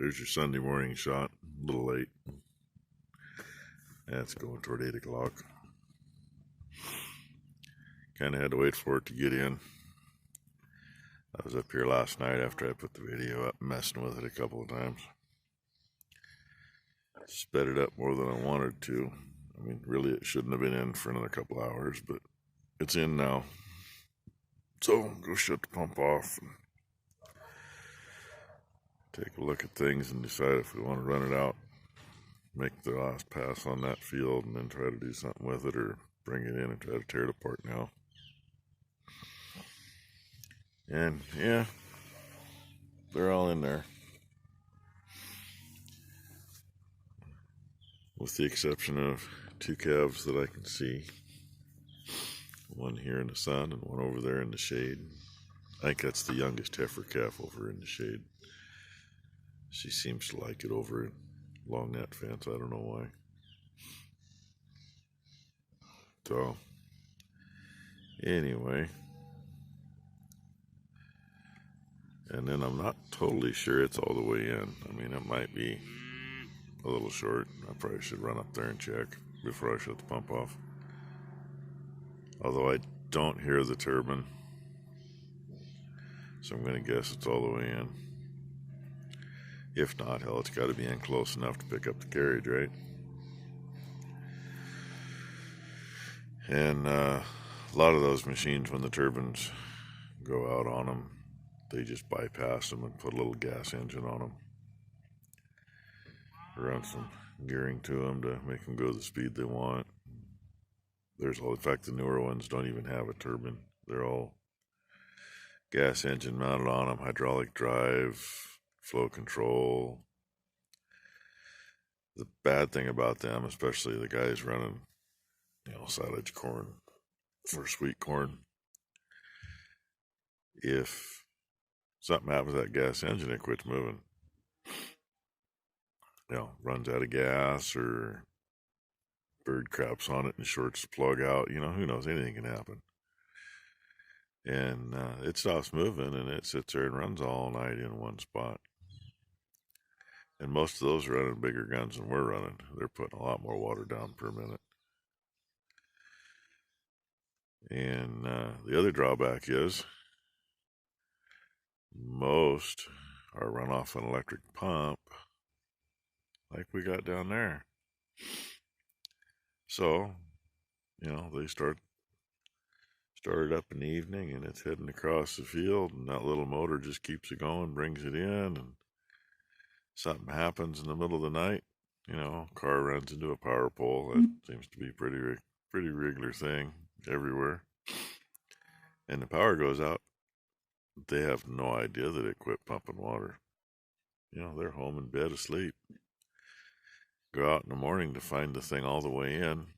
There's your Sunday morning shot. A little late. That's going toward 8 o'clock. Kind of had to wait for it to get in. I was up here last night after I put the video up, messing with it a couple of times. Sped it up more than I wanted to. I mean, really, it shouldn't have been in for another couple hours, but it's in now. So, go shut the pump off and take a look at things and decide if we want to run it out, make the last pass on that field, and then try to do something with it, or bring it in and try to tear it apart now. And yeah, they're all in there, with the exception of two calves that I can see. One here in the sun and one over there in the shade. I think that's the youngest heifer calf over in the shade. She seems to like it over along that fence. I don't know why. So, anyway. And then I'm not totally sure it's all the way in. I mean, it might be a little short. I probably should run up there and check before I shut the pump off. Although I don't hear the turbine, so I'm going to guess it's all the way in. If not, hell, it's got to be in close enough to pick up the carriage, right? And a lot of those machines, when the turbines go out on them, they just bypass them and put a little gas engine on them. Run some gearing to them to make them go the speed they want. In fact, the newer ones don't even have a turbine. They're all gas engine mounted on them, hydraulic drive, flow control. The bad thing about them, especially the guys running, silage corn for sweet corn, if something happens to that gas engine, it quits moving. Runs out of gas, or bird craps on it and shorts the plug out. Who knows? Anything can happen. And it stops moving, and it sits there and runs all night in one spot. And most of those are running bigger guns than we're running. They're putting a lot more water down per minute. And the other drawback is most are run off an electric pump like we got down there. So, they start it up in the evening, and it's heading across the field, and that little motor just keeps it going, brings it in, and something happens in the middle of the night. Car runs into a power pole. That seems to be a pretty regular thing everywhere. And the power goes out. They have no idea that it quit pumping water. They're home in bed asleep. Go out in the morning to find the thing all the way in.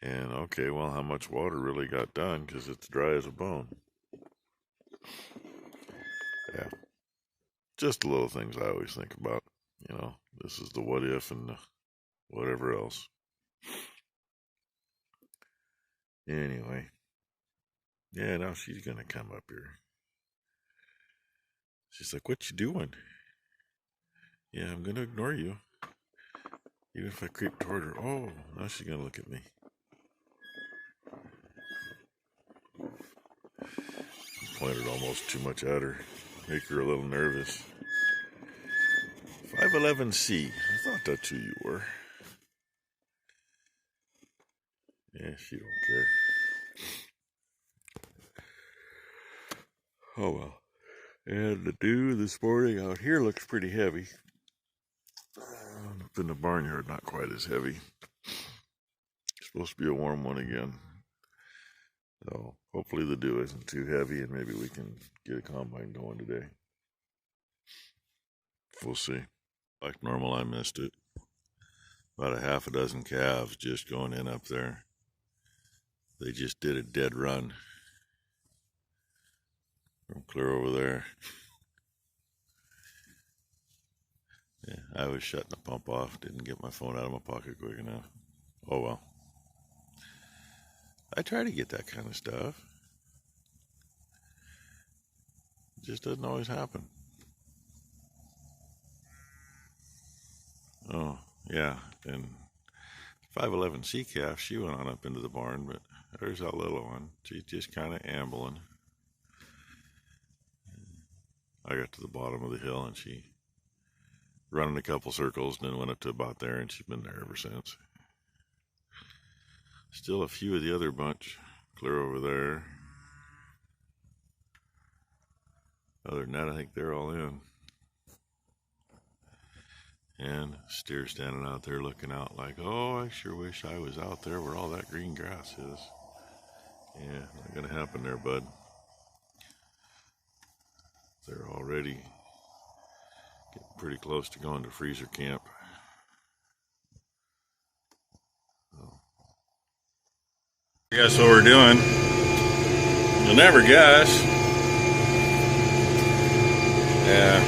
And okay, well, how much water really got done, because it's dry as a bone. Yeah. Just the little things I always think about. This is the what if and the whatever else. Anyway. Yeah, now she's going to come up here. She's like, what you doing? Yeah, I'm going to ignore you. Even if I creep toward her. Oh, now she's going to look at me. I pointed almost too much at her. Make her a little nervous. 511C. I thought that's who you were. Yeah, she don't care. Oh well. And the dew this morning out here looks pretty heavy. Up in the barnyard, not quite as heavy. It's supposed to be a warm one again. So hopefully the dew isn't too heavy, and maybe we can get a combine going today. We'll see. Like normal, I missed it. About a half a dozen calves just going in up there. They just did a dead run from clear over there. Yeah, I was shutting the pump off. Didn't get my phone out of my pocket quick enough. Oh well. I try to get that kind of stuff. It just doesn't always happen. Oh, yeah, and 5'11" sea calf, she went on up into the barn, but there's that little one. She's just kind of ambling. I got to the bottom of the hill and she running a couple circles and then went up to about there, and she's been there ever since. Still a few of the other bunch clear over there. Other than that, I think they're all in. And steer standing out there looking out like, oh, I sure wish I was out there where all that green grass is. Yeah, not gonna happen there, bud. They're already getting pretty close to going to freezer camp. Guess what we're doing? You'll never guess. Yeah.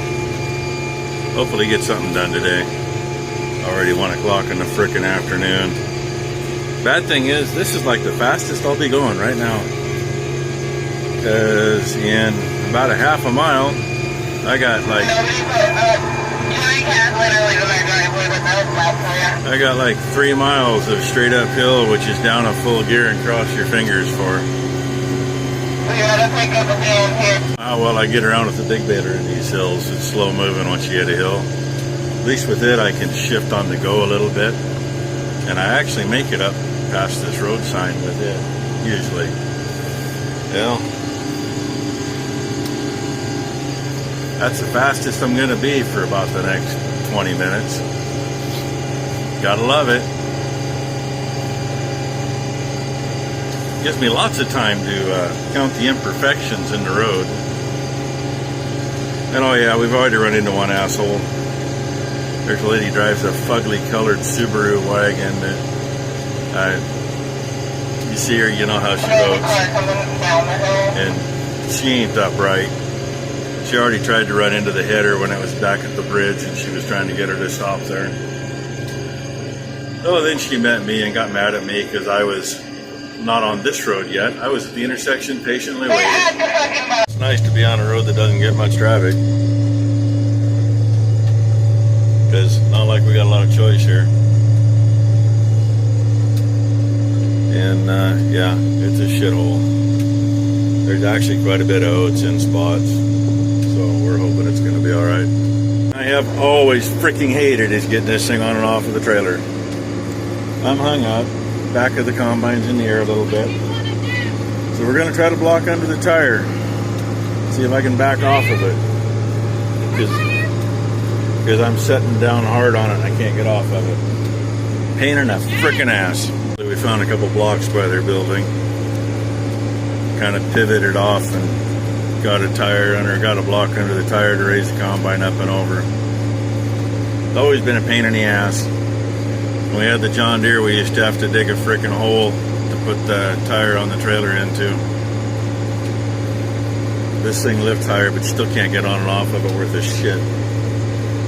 Hopefully get something done today. Already 1 o'clock in the frickin' afternoon. Bad thing is, this is like the fastest I'll be going right now. Because in about a half a mile, I got like 3 miles of straight uphill, which is down a full gear and cross your fingers for. Oh, well, I get around with the big baler in these hills. It's slow moving once you hit a hill. At least with it, I can shift on the go a little bit. And I actually make it up past this road sign with it, usually. Well, that's the fastest I'm going to be for about the next 20 minutes. Gotta love it. Gives me lots of time to count the imperfections in the road. And oh yeah, we've already run into one asshole. There's a lady who drives a fugly colored Subaru wagon that you see her, you know how she goes. And she ain't upright. She already tried to run into the header when it was back at the bridge, and she was trying to get her to stop there. Oh, then she met me and got mad at me because I was not on this road yet. I was at the intersection patiently waiting. It's nice to be on a road that doesn't get much traffic, because not like we got a lot of choice here. And yeah, it's a shithole. There's actually quite a bit of oats in spots, so we're hoping it's going to be all right. I have always freaking hated is getting this thing on and off of the trailer. I'm hung up. Back of the combine's in the air a little bit. So we're going to try to block under the tire. See if I can back off of it. Because I'm setting down hard on it and I can't get off of it. Pain in the frickin' ass. We found a couple blocks by their building. Kind of pivoted off and got a block under the tire to raise the combine up and over. It's always been a pain in the ass. When we had the John Deere, we used to have to dig a frickin' hole to put the tire on the trailer into. This thing lifts higher, but still can't get on and off of it worth a shit.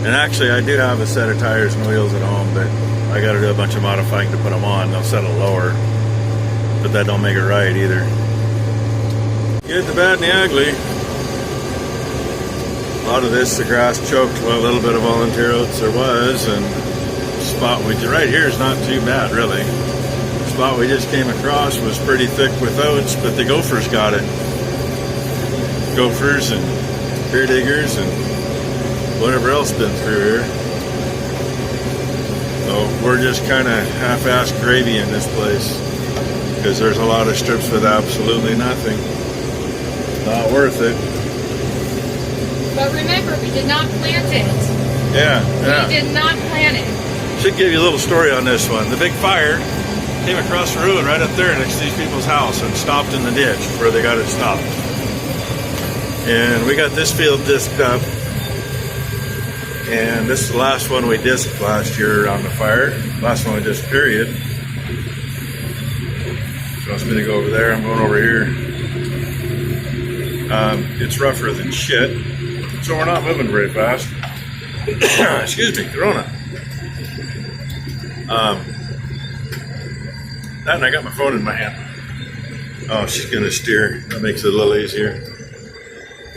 And actually, I do have a set of tires and wheels at home, but I got to do a bunch of modifying to put them on. They'll settle lower, but that don't make it right either. Good, the bad, and the ugly. A lot of this, the grass choked a little bit of volunteer oats there was, and spot right here is not too bad, really. The spot we just came across was pretty thick with oats, but the gophers got it. Gophers and deer diggers and whatever else been through here. So we're just kind of half-assed gravy in this place because there's a lot of strips with absolutely nothing. Not worth it. But remember, we did not plant it. Yeah. We did not plant it. Should give you a little story on this one. The big fire came across the road right up there next to these people's house and stopped in the ditch where they got it stopped. And we got this field disked up. And this is the last one we disked last year on the fire. Last one we disked, period. So wants me to go over there. I'm going over here. It's rougher than shit. So we're not moving very fast. Excuse me, Corona. That and I got my phone in my hand. Oh, she's gonna steer. That makes it a little easier.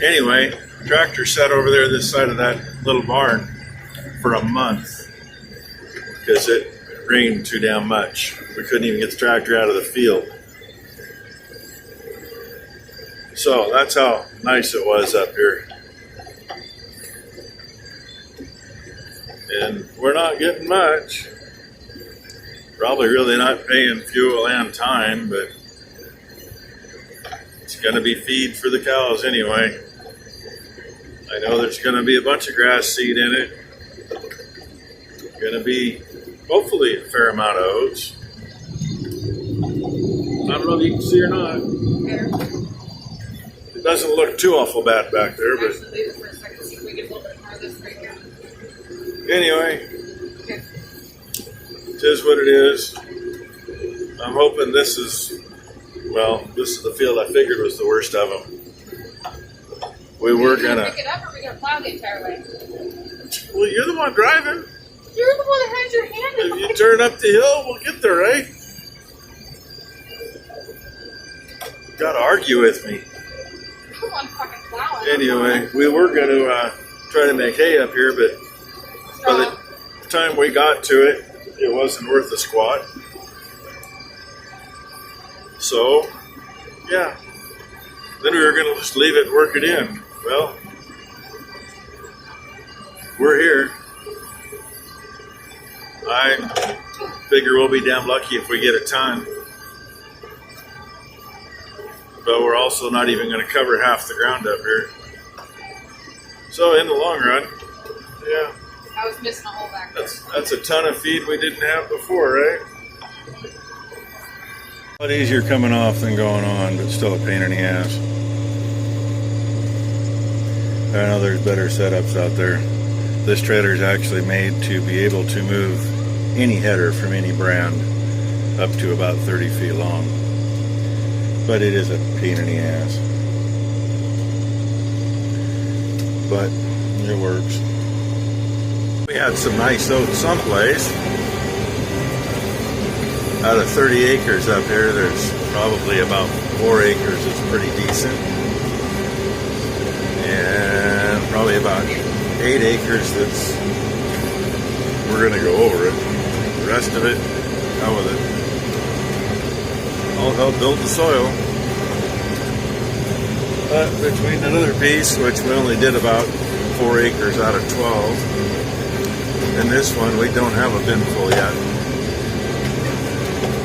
Anyway, tractor sat over there this side of that little barn for a month. because it rained too damn much. We couldn't even get the tractor out of the field. So that's how nice it was up here. And we're not getting much. Probably really not paying fuel and time, but it's going to be feed for the cows anyway. I know there's going to be a bunch of grass seed in it. Going to be hopefully a fair amount of oats. I don't know if you can see or not. It doesn't look too awful bad back there, but anyway, it is what it is. I'm hoping this is the field I figured was the worst of them. We were gonna pick it up, or are we gonna plow the entire way? Well, you're the one driving. You're the one that has your hand in If you turn up the hill, we'll get there, right? Gotta argue with me. Come on, fucking plow it. Anyway, we were gonna try to make hay up here, but by the time we got to it, it wasn't worth a squat. So, yeah. Then we were gonna just leave it and work it in. Well, we're here. I figure we'll be damn lucky if we get a ton. But we're also not even going to cover half the ground up here. So in the long run, yeah. I was missing a hole back there. That's a ton of feed we didn't have before, right? A lot easier coming off than going on, but still a pain in the ass. I know there's better setups out there. This trailer is actually made to be able to move any header from any brand up to about 30 feet long. But it is a pain in the ass. But it works. We had some nice oats someplace. Out of 30 acres up here, there's probably about 4 acres that's pretty decent. And probably about 8 acres that's, we're gonna go over it. The rest of it, out with it. All help build the soil. But between another piece, which we only did about 4 acres out of 12, and this one, we don't have a bin full yet.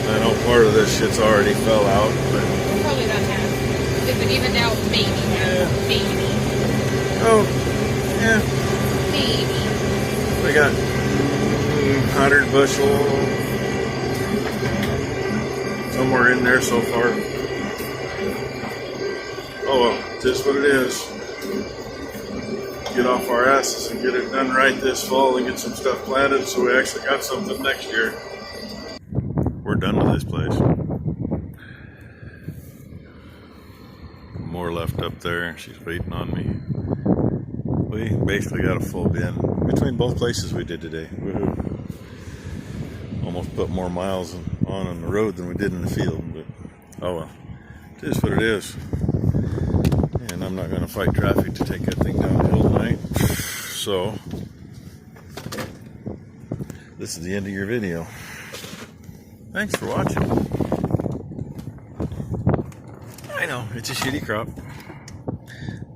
I know part of this shit's already fell out, but Probably about half. If it evened out, maybe. Yeah. Maybe. oh, yeah, Maybe. we got 100 bushel, somewhere in there so far. Oh well, just what it is. Get off our asses and get it done right this fall and get some stuff planted so we actually got something next year. We're done with this place. More left up there. She's waiting on me. We basically got a full bin between both places we did today. Woohoo. Almost put more miles on the road than we did in the field, but oh well. It is what it is. And I'm not going to fight traffic to take that thing down the hill tonight. So, this is the end of your video. Thanks for watching. I know, it's a shitty crop.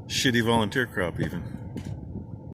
Shitty volunteer crop even.